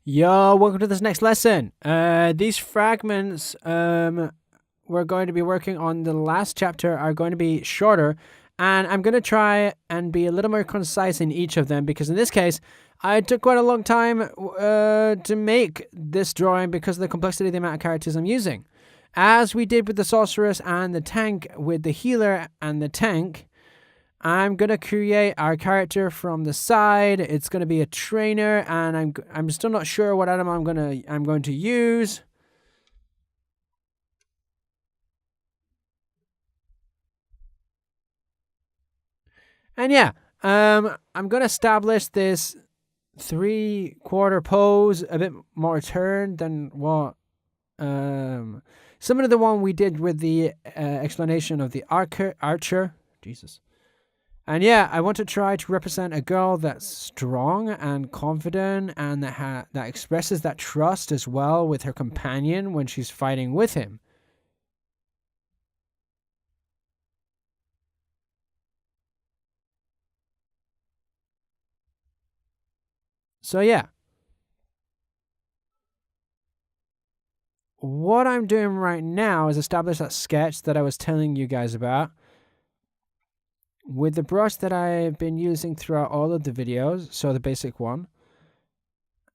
Yo, welcome to this next lesson. These fragments we're going to be working on the last chapter are going to be shorter, and I'm going to try and be a little more concise in each of them because in this case, I took quite a long time to make this drawing because of the complexity of the amount of characters I'm using. As we did with the sorceress and the tank with the healer and the tank, I'm gonna create our character from the side. It's gonna be a trainer, and I'm still not sure what item I'm going to use. And yeah, I'm gonna establish this 3/4 pose a bit more turned than what similar to the one we did with the explanation of the archer. Jesus. And yeah, I want to try to represent a girl that's strong and confident and that expresses that trust as well with her companion when she's fighting with him. So yeah. What I'm doing right now is establish that sketch that I was telling you guys about with the brush that I've been using throughout all of the videos, so the basic one.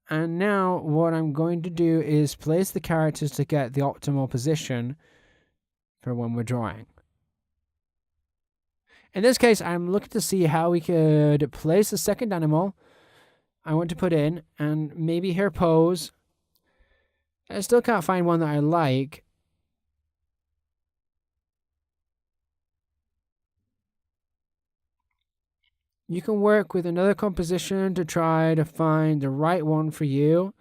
And now what I'm going to do is place the characters to get the optimal position for when we're drawing. In this case, I'm looking to see how we could place the second animal I want to put in and maybe her pose. I still can't find one that I like. You can work with another composition to try to find the right one for you.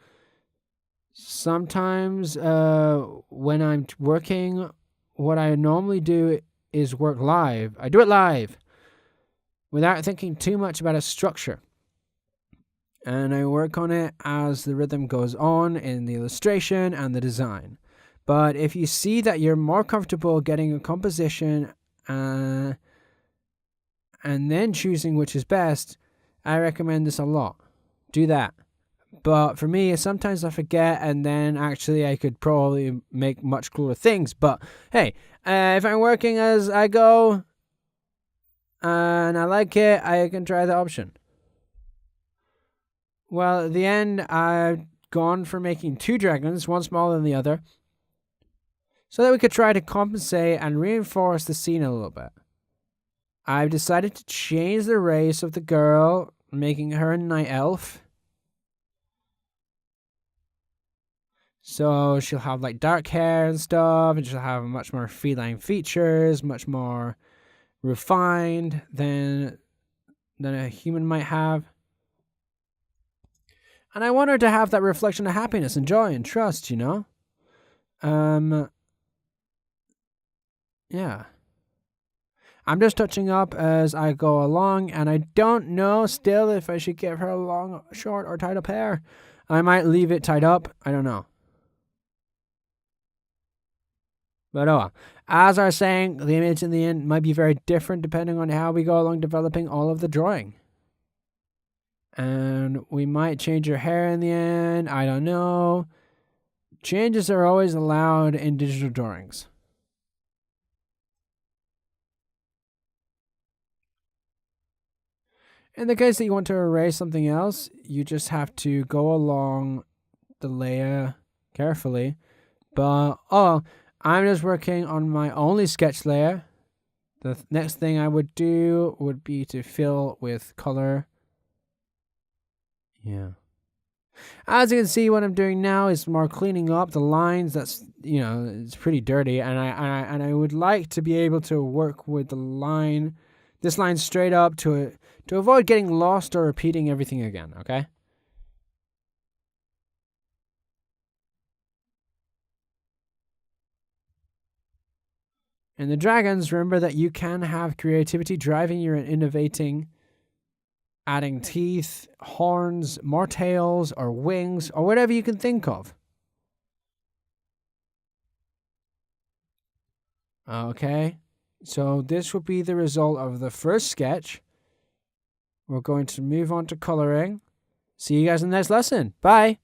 Sometimes when I'm working, what I normally do is work live. I do it live without thinking too much about a structure. And I work on it as the rhythm goes on in the illustration and the design. But if you see that you're more comfortable getting a composition and then choosing which is best, I recommend this a lot. Do that. But for me, sometimes I forget, and then actually I could probably make much cooler things. But hey, if I'm working as I go and I like it, I can try the option. Well, at the end, I've gone for making 2 dragons, one smaller than the other, so that we could try to compensate and reinforce the scene a little bit. I've decided to change the race of the girl, making her a night elf. So she'll have like dark hair and stuff, and she'll have much more feline features, much more refined than a human might have. And I want her to have that reflection of happiness and joy and trust, you know? Yeah. I'm just touching up as I go along, and I don't know still if I should give her long, short, or tied up hair. I might leave it tied up. I don't know. But oh, as I was saying, the image in the end might be very different depending on how we go along developing all of the drawing. And we might change her hair in the end. I don't know. Changes are always allowed in digital drawings. In the case that you want to erase something else, you just have to go along the layer carefully. But, I'm just working on my only sketch layer. The next thing I would do would be to fill with color. Yeah. As you can see, what I'm doing now is more cleaning up the lines. That's, it's pretty dirty. And I would like to be able to work with this line straight up to avoid getting lost or repeating everything again, okay? And the dragons, remember that you can have creativity driving you and innovating, adding teeth, horns, more tails, or wings, or whatever you can think of. Okay, so this will be the result of the first sketch. We're going to move on to coloring. See you guys in the next lesson. Bye.